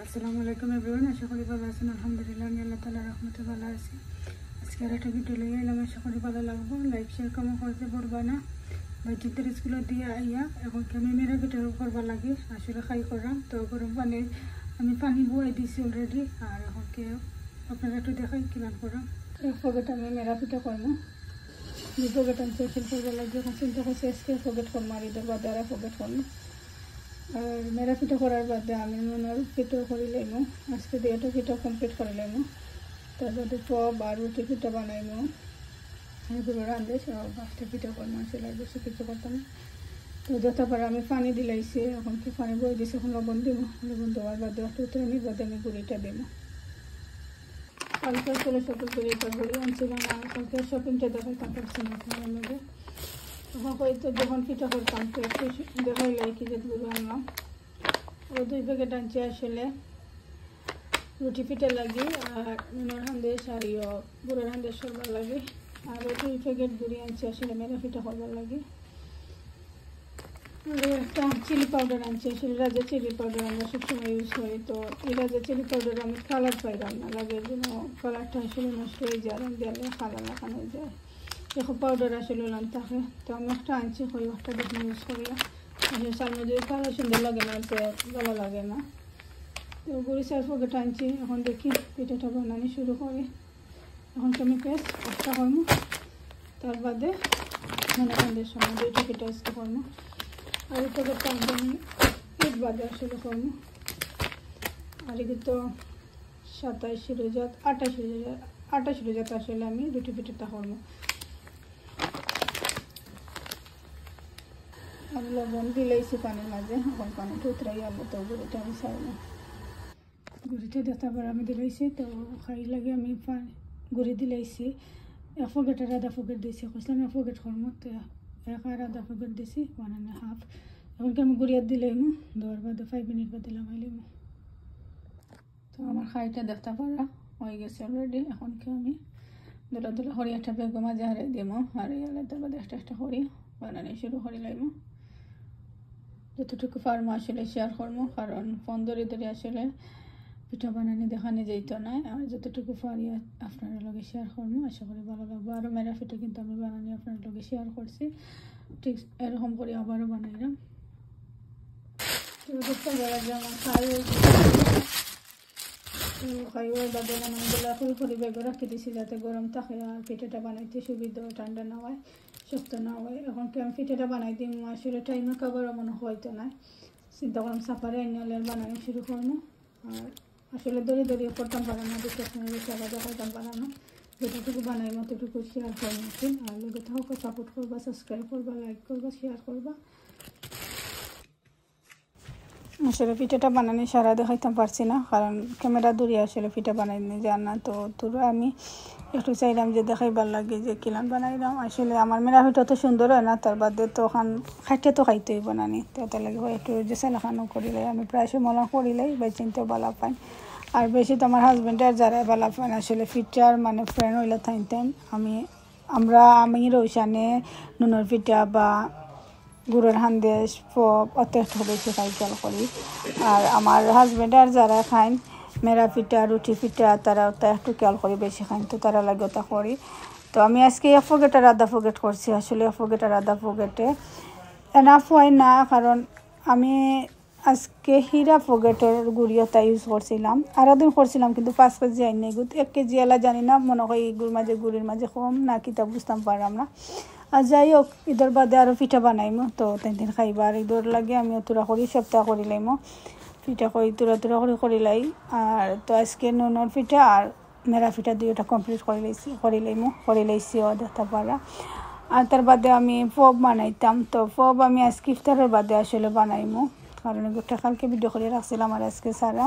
আসসালামু আলাইকুম এভরিওয়ান, আশা করি ভালো আছেন। আলহামদুলিল্লাহ, আমি আল্লাহ তাআলার রহমতে ভালো আছি। আজকে আর একটা ভিডিও লইয়া এলাম, আশা করি ভালো লাগবো। লাইক শেয়ার কমেন্ট করতে ভুলবা না। বাচ্চাদের স্কুলে দিয়ে আইয়া এখন আমি মেরা পিঠা করবার লাগে, আসলে খাই করলাম। তো গরম পানি আমি পানি বয়ে দিয়েছি অলরেডি, আর এখন আপনারা একটু দেখাই কিলান করাম। এক পকেট আমি মেরা পিঠা করবো, 2 পকেট আমি ফেসিল করবার লাগে। এখন চিন্তা করছি আজকে পকেট করবো, আর ঈদের বাদে আর পকেট করবো। আর মেরা পিঠা করার বাদে আমি মনের পিঠাও করে লাইমো, আজকে দুইটা পিঠা কমপ্লিট করে লাইমো। তারপরে পপ আর রুটি পিঠা বানাইমো, এগুলো রাঁধে সব 5টা পিঠা করবো। আসলে আর বেশি কিছু করতাম না। তো যথাপারে আমি পানি দিলাইছি, এখন কি পানি বয়ে দিয়েছি, এখন লবণ দিব। লবণ দেওয়ার বাদে একটু উতরানির বাদে আমি গুঁড়িটা দেবো। কালকে আসলে শপিং করে এটা গুঁড়ি আনছিলাম, আর কালকে শপিংটা দেখাইতাম পারছি না আপনার মধ্যে। তখন হয়তো যখন পিঠা করতাম তো একটু দেখাই লাগে কি যে গুঁড়ো আনলাম। ও 2 প্যাকেট আনছি আসলে রুটি পিঠা লাগে, আর নুনের হান্দেশ আর গুঁড়োর হান্দেশ করবার লাগে। আর 2 প্যাকেট গুঁড়ি আনছি আসলে মেরা পিঠা করবার লাগে। আর একটা চিলি পাউডার আনছি, আসলে রাজা চিলি পাউডার আমরা সবসময় ইউজ করি। তো এই রাজা চিলি পাউডার আমি কালার পাইলাম না, লাগে জন্য কালারটা আসলে নষ্ট হয়ে যায়, রঙ দিলে কালার লাগানো হয়ে যায়। দেখো পাউডার আসলে লান থাকে, তো আমি একটা আনছি, ওই একটা দেখে ইউজ করিয়া। আসলে সামনে যদি কালার সুন্দর লাগে না তো ভালো লাগে না। তো গুঁড়ি 4 প্যাকেট আনছি। এখন দেখি পিঠাটা বানানি শুরু করি। এখন আমি পেস্ট একটা করবো, তার বাদে মনে কান্দের সময় 2টা পিঠা আজকে করবো। আর এই প্যাকেটটা একদম ঈদ বাদে আসলে করবো। আর এগুলো তো 27 রোজাত 28 রোজাত আসলে আমি রুটি পিঠাটা করবো। আর লবণ দিলাইছি পানির মাঝে, এখন পানিটা উতরাই আলো। তো গুঁড়িটা আমি ছাড়বো, গুঁড়িটা যতবার আমি দিলাইছি তো খাই লাগে আমি গুঁড়ি দিলাইছি। 1 প্যাকেট আর আধা প্যাকেট দিয়েছি, কইলাম 1 প্যাকেট করবো, তো 1 আর আধা প্যাকেট দিয়েছি, 1.5। এখন আমি গুঁড়িয়ার দিলাইমো, দেওয়ার বাদে 5 মিনিট বাদে লাগাইলামো। তো আমার খাইটা দেখতে পারা হয়ে গেছে অলরেডি। এখন আমি দোলা দোলা হরিয়াটা বেগ মাঝে হারাই দিমো, হারিয়ে তার বাদে একটা হরিয়া বানানি শুরু করে লাইমো। যতটুকু পারবো আসলে শেয়ার করবো, কারণ ফোন ধরে আসলে পিঠা বানানি দেখানো যেত না। আর যতটুকু পারি আপনার লগে শেয়ার করবো, আশা করি ভালো লাগবে। আরও মেরা পিঠা কিন্তু আমি বানানি আপনার লগে শেয়ার করছি, ঠিক এরকম করে আবারও বানাইলাম। দেখতে পারা যে আমার খাইওয়ার বাদে আমি ফুলফুলি বেগে রাখি দিছি যাতে গরম থাকে, আর পিঠাটা বানাইতে সুবিধা, ঠান্ডা না হয়, শক্ত না হয়। এখন কি আমি পিঠাটা বানাই দিই, আসলে টাইমে খাবারও মনে হয়তো না, চিন্তা করলাম সাপারে আইনালে বানানো শুরু করবো। আর আসলে দড়িয়ে করতাম বানানো, বিশ্বাস করে বেশি আলাদা করতাম বানানো। যতটুকু বানাই মতটুকু শেয়ার করবো। আর লোকে থাকো, সাপোর্ট করবা, সাবস্ক্রাইব করবা, লাইক করবা, শেয়ার করবা। আসলে পিঠাটা বানানি সারা দেখাইতাম পারছি না, কারণ ক্যামেরা দূরে আসলে পিঠা বানাই নি জান না। তো তোরা আমি একটু চাইলাম যে দেখাইবার লাগে যে কিলান বানাইলাম। আসলে আমার মেরা পিঠা তো সুন্দর হয় না, তার বাদে তো ওখান খাইতে তো খাইতেই বানানি, তো তার লাগে একটু যে চালাখানো করিলাই। আমি প্রায় সময় করিলাই বা চিনতেও ভালো পাই। আর বেশি তো আমার হাজব্যান্ডের যারা ভালো পান আসলে পিঠার মানে ফ্রেন্ড হইলে থাকতেন। আমি রৌশানে নুনের পিঠা বা গুঁড়োর হান্দেশ পপ অত একটু বেশি খাই খেয়াল করি। আর আমার হাজব্যান্ড আর যারা খাইন মেরা পিঠা রুটি পিঠা, তারা ওটা একটু খেয়াল করি বেশি খাইন, তো তারা লাগে ওটা করি। তো আমি আজকে 1 প্যাকেট আর আধা প্যাকেট করছি। আসলে 1 প্যাকেট আর আধা প্যাকেটে এনাফ হয় না, কারণ আমি আজকে হীরা প্যাকেটের গুঁড়িটা ইউজ করছিলাম। আরও দিন করছিলাম কিন্তু 5 কেজি আইনি, 1 কেজি এলা জানি না, মনে হয় এই গুড়ির মাঝে কম না কি তা বুঝতাম পারলাম না। আর যাই হোক, ঈদের বাদে আরও পিঠা বানাইমো, তো 3 দিন খাইবা। আর ঈদের লাগে আমি তুরা করি সপ্তাহ করি লাইমো পিঠা করি, তুরা করি লাই। আর তো আজকে নুনের পিঠা আর মেরা পিঠা 2টা কমপ্লিট করে লাইছি ও দেখতে পারা। আর তার বাদে আমি পপ বানাইতাম, তো পপ আমি আজকে ইফতারের বাদে আসলে বানাইমো, কারণ গোটা কালকে ভিডিও করে রাখছিলাম আর আজকে সারা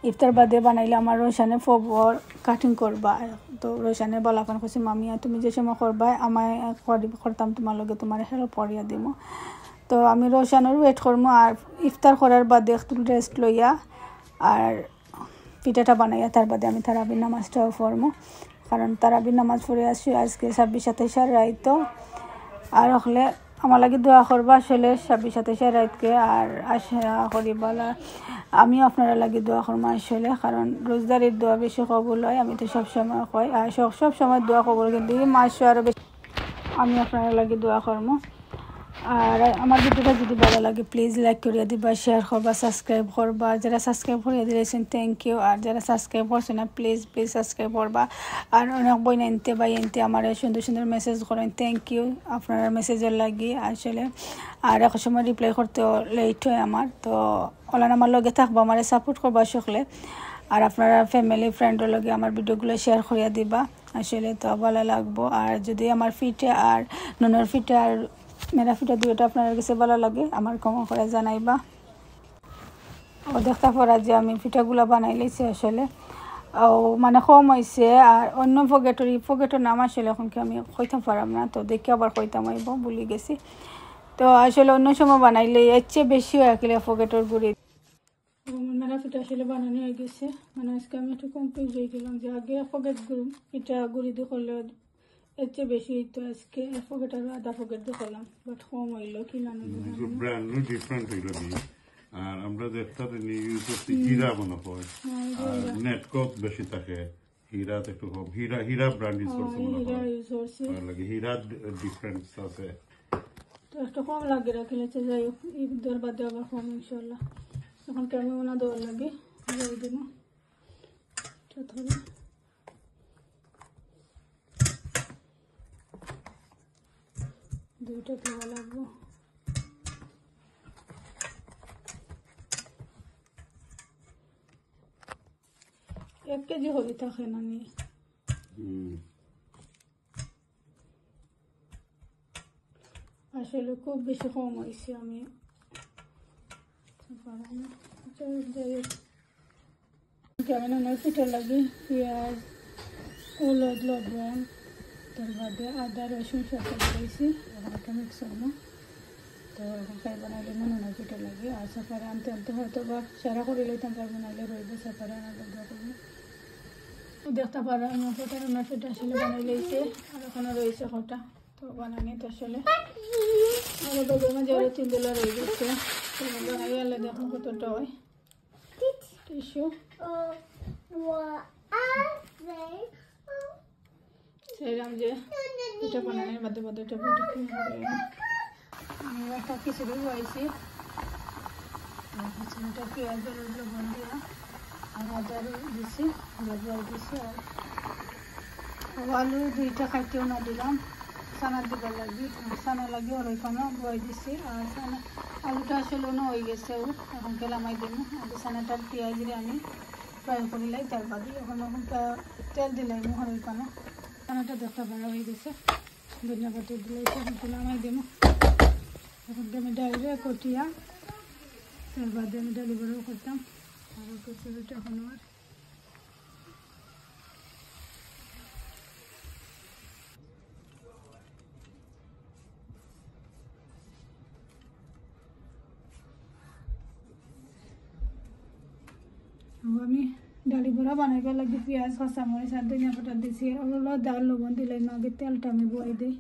ইফতার বাদে বানাইলে আমার রোশানে পপর কাটিং করবা। তো রোশানে বলাফান করছি, মামিয়া তুমি যে সময় করবা আমায় করতাম তোমার লগে, তোমার হেল্প করিয়া দিব। তো আমি রোশানের ওয়েট করবো, আর ইফতার করার বাদে একটু রেস্ট লইয়া আর পিঠাটা বানাইয়া তার বাদে আমি তারাবির নামাজটাও পড়বো, কারণ তারাবির নামাজ পড়ে আসি আজকে 26-27 রাইতো। আর হলে আমার লাগে দোয়া করবা আসলে 26-27 রাতকে। আর আশা করি বলা আমিও আপনারা লাগে দোয়া করবো আসলে, কারণ রোজদারের দোয়া বেশি কবুল হয়, আমি তো সবসময় কই। আর সব সময় দোয়া কবুল, কিন্তু এই মাসে আরও বেশি আমি আপনারা লাগে দোয়া করবো। আর আমার ভিডিওটা যদি ভালো লাগে প্লিজ লাইক করিয়া দিবা, শেয়ার করবা, সাবস্ক্রাইব করবা। আর যারা সাবস্ক্রাইব করিয়া দিয়েছেন থ্যাংক ইউ, আর যারা সাবস্ক্রাইব করছে না প্লিজ সাবস্ক্রাইব করবা। আর অনেক বই নাইনতে বা এনতে আমার সুন্দর সুন্দর মেসেজ করেন, থ্যাংক ইউ আপনারা মেসেজের লাগি আসলে। আর এক সময় রিপ্লাই করতে লেট হয় আমার, তো ওলান আমার লগে থাকবো, আমার সাপোর্ট করবা সকলে। আর আপনারা ফ্যামিলি ফ্রেন্ডের লগে আমার ভিডিওগুলো শেয়ার করিয়া দিবা আসলে, তো ভালো লাগবো। আর যদি আমার ফিটে আর ননর ফিটে আর মেরা ফিটা দুইটা আপনার কাছে ভালো লাগে আমার কমন করে জানাইবা। ও দেখতে পারা যে আমি পিঠাগুলো বানাই লইছি আসলে, ও মানে কম হয়েছে। আর অন্য ফগেটের নাম আসলে এখন কি আমি কইতাম পারাম না, তো দেখে আবার কইতাম হইব, ভুলে গেছি। তো আসলে অন্য সময় বানাইলে এর চেয়ে বেশি হয়ে গেলে ফগেটের গুঁড়ি। মেরা পিঠা আসলে বানানো হয়ে গেছে, মানে আজকে আমি একটু কনফিউজ হয়ে গেলাম যে আগে ফগেট পিঠা গুঁড়ি দিয়ে করলে এর চেয়ে বেশি হইতো, আজকে ফগেট আর আধা ফগেট দিয়ে করলাম, বাট কম হইলো কি না ব্র্যান্ড নিউ ডিফারেন্ট হইলো নি। আর আমরা দেখতে ইউজ করছি হীরা বানাবো, আর নেটকট বেশি থাকে, হীরা একটু কম। হীরা ব্র্যান্ড ইউজ করছে মনে হয়, লাগে হীরা ডিফারেন্স আছে, তো একটু কম লাগে রাখলে। যাই হোক ঈদের বাদে আবার কম ইনশাল্লাহ। এখন কেমন ওনা দেওয়ার লাগে যাই দেব দুইটা দেওয়া লাগবো। এক কেজি হলি থাকে না নি, আসলে খুব বেশি কম হয়েছে। আমি কেমন পিঠা লাগে পেঁয়াজ, হলুদ, লবণ, তার বাদে আদা রসুন সব দিয়েছি, এখন একটা মিক্স করবো। তো এখন খাই বানাইলে মনে হয় পিঠা লাগে। আর সাফারে আনতে আনতে হয়তো বা সারা করে লইতাম, পারবো নাহলে রইবে সাফারে আনার দরকার করবো। দেখতে পারো আমি ওনার পিঠা আসলে বানাই লইছে, আর ওখানে রয়েছে কটা, তো বানানি তো আসলে আরো বেগের মাঝে আরো 3 দিলা রয়ে গেছে। বানাই আনলে দেখুন কতটা হয়। টিস্যু সেইরাম যে পিঠা বানানোর বাদে বাদে এটা আমি একটা খিচুড়ি হয়েছি, খিচুড়িটা পেঁয়াজের লবণ দিয়া আর আদা দিছি, জল দিছি, আর আলু দুইটা খাইতেও না দিলাম, সানা দিবার লাগি, সানা লাগি ওর ওইখানে বয়ে দিছি। আর সানা আলুটা আসলে না হয়ে গেছে, এখন কেলামাই দিব। আর সানাটা পেঁয়াজ দিয়ে আমি ফ্রাই করিলাই, তার বাদে এখন তেল দিলাই মোহর ওইখানে। সানাটা দেখতে ভালো হয়ে গেছে, ধনিয়া পাতি দিলাই এখন কেলামাই দিব। এখন আমি ডাইরে কটিয়া তার বাদে আমি ডালি বড়াও করতাম। আর কচুরিটা এখন আর আমি ডালি বড়া বানাইবার লাগে পেঁয়াজ, কাঁচামরিচ আর ধনিয়া পাতা দিছি, ওগুলো ডাল লবণ দিলাই না, আগে তেলটা আমি বয়ে দিই।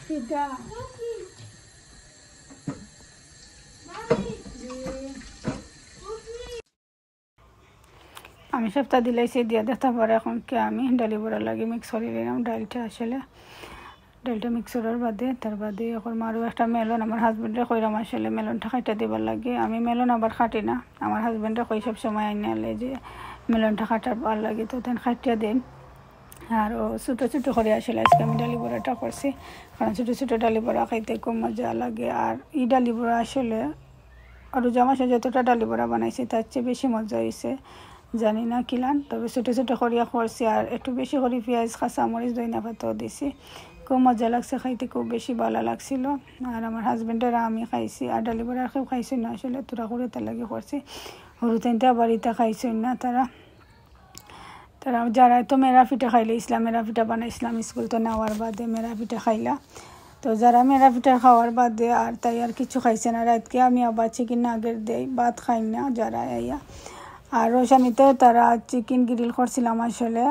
পিঠা আমি সপ্তাহ দিলাইছি দিয়া দেখতে পারে। এখন কি আমি ডালি বড়া লাগে মিক্স করে নিলাম ডালটা, আসলে ডালটা মিক্স করার বাদে তার বাদে এখন আরও একটা মেলন আমার হাজব্যান্ডে কইরাম আসলে মেলনটা খাইটা দিবার লাগে। আমি মেলন আবার খাটি না, আমার হাজব্যান্ডে কই সব সময় আইনালে যে মেলনটা খাটার ভাল লাগে, তো তেন খাইটিয়া দেন। আর ও ছোটো ছোটো করে আসলে আজকে আমি ডালি বড়াটা করছি, কারণ ছোটো ছোটো ডালি বড়া খাইতে খুব মজা লাগে। আর এই ডালি বড়া আসলে আরও জামাসে যতটা ডালি বড়া বানাইছি তার চেয়ে বেশি মজা হয়েছে, জানি না কিলান, তবে ছোটো ছোটো করিয়া করছি। আর একটু বেশি করে পেঁয়াজ, কাঁচামরিচ, ধনিয়া পাতাও দিছি, খুব মজা লাগছে খাইতে, খুব বেশি ভালো লাগছিল। আর আমার হাজব্যান্ডেরা আমি খাইছি, আর ডালি বড়া কেউ খাইছি না আসলে, তোরা করে তার লাগে করছি। হরু তিনটা বাড়িতে খাইছি না তারা যারা তো মেরা পিঠা খাইলে ইসলাম মেরা পিঠা বানাইছিলাম স্কুল তো নেওয়ার বাদে মেরা পিঠা খাইলা, তো যারা মেরা পিঠা খাওয়ার বাদে আর তাই আর কিছু খাইছে না, রাতকে আমি আবার চিকেন আগের দেই, ভাত খাই না যারা আইয়া। আর রোশানিতেও তারা চিকেন গ্রিল করছিলাম আসলে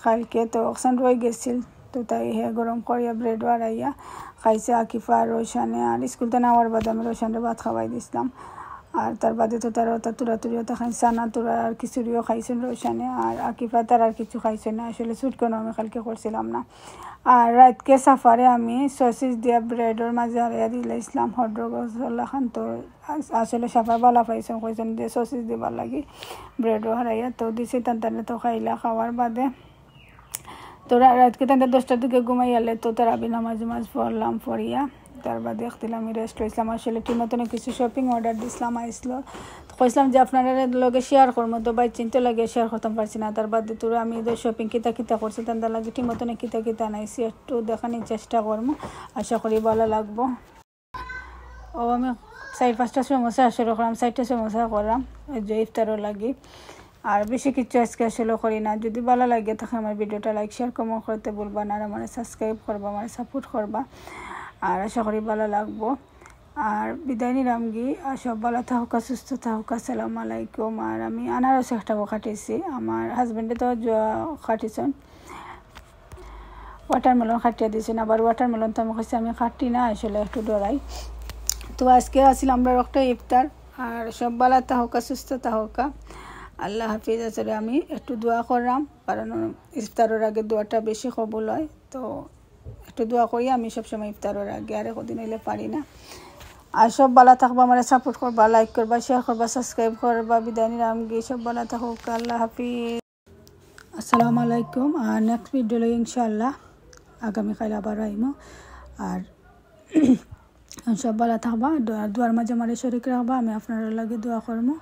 কালকে, তো অকসান রয়ে গেছিল, তো তাই গরম করিয়া ব্রেড বাড়াইয়া খাইছে আকিফা আর রোশানে। আর স্কুল তো নেওয়ার বাদে আমি রোশানরে ভাত খাওয়াই দিছিলাম। আর তার বাদে তো তারা তুরাতুরিও তো খাইছে না, তোরা আর খিচুড়িও খাইছেন রোশানে, আর আকিফা তার আর কিছু খাইছে না। আসলে সুট কোনো আমি কালকে করছিলাম না। আর রাতকে সাফারে আমি সসেস দিয়া ব্রেডের মাঝে হারাইয়া দিলাইছিলাম হড্রগোল্লা খান। তো আসলে সাফার বালা পাইছেন, কইছেন যে সসেস দিবার লাগি ব্রেডও হারাইয়া তো দিছি। তান্তানে তো খাইলা, খাওয়ার বাদে তো রাতকে তান্তা 10টার দিকে ঘুমাইয়ালে তো তারাবি নামাজ পড়লাম, পড়িয়া তার বাদে একদিলাম আমি রেস্ট হয়েছিলাম। আসলে ঠিক মতন কিছু শপিং অর্ডার দিছিলাম, আইসলো কইসলাম যে আপনারা লগে শেয়ার করবো, তো বাই চিন্তা লাগে শেয়ার করতাম পারছি না। তার বাদে তোরা আমি শপিং কিতা করছি তাদের লাগে ঠিক মতন কিতা নাইছি একটু দেখানোর চেষ্টা করবো, আশা করি ভালো লাগবো। ও আমি 4-5টা সমোসা আসলে করলাম, 4টা সমোসা করলাম যে ইফতারও লাগি। আর বেশি কিছু আজকে আসলে করি না। যদি ভালো লাগে তাহলে আমার ভিডিওটা লাইক শেয়ার কমেন্ট করতে বলবা না, আর আমার সাবস্ক্রাইব করবা, আমার সাপোর্ট করবা, আর আশা করি ভালো লাগবো। আর বিদায় নিলাম গি, আর সব ভালো থাকুকা, সুস্থ থাকুকা, আসসালামু আলাইকুম। আর আমি আনারস একটাও কাটিছি, আমার হাজব্যান্ডে তো কাটিছেন, ওয়াটারমেলন কাটিয়ে দিয়েছেন। আবার ওয়াটারমেলন তো আমি কাছে আমি কাটি না, আসলে একটু ডরাই। তো আজকে আসলে আমরা একটা ইফতার, আর সব ভালো থাকুকা, সুস্থ থাকুকা, আল্লাহ হাফিজ। আসলে আমি একটু দোয়া করলাম, কারণ ইফতারের আগে দোয়াটা বেশি কবুল হয়। তো একটু দোয়া করি আমি সবসময় ইফতারের আগে, আর একদিন হইলে পারি না। আর সব ভালো থাকবা, আমার সাপোর্ট করবা, লাইক করবা, শেয়ার করবা, সাবস্ক্রাইব করবা। বিদায় নিলাম গিয়ে, সব ভালো থাকুক, আল্লাহ হাফিজ, আসসালামু আলাইকুম। আর নেক্সট ভিডিও লই ইনশাআল্লাহ আগামীকাল আবার আইমো। আর সব ভালো থাকবা, দোয়ার মাঝে আমার শরীক রাখবা, আমি আপনার লাগে দোয়া করবো।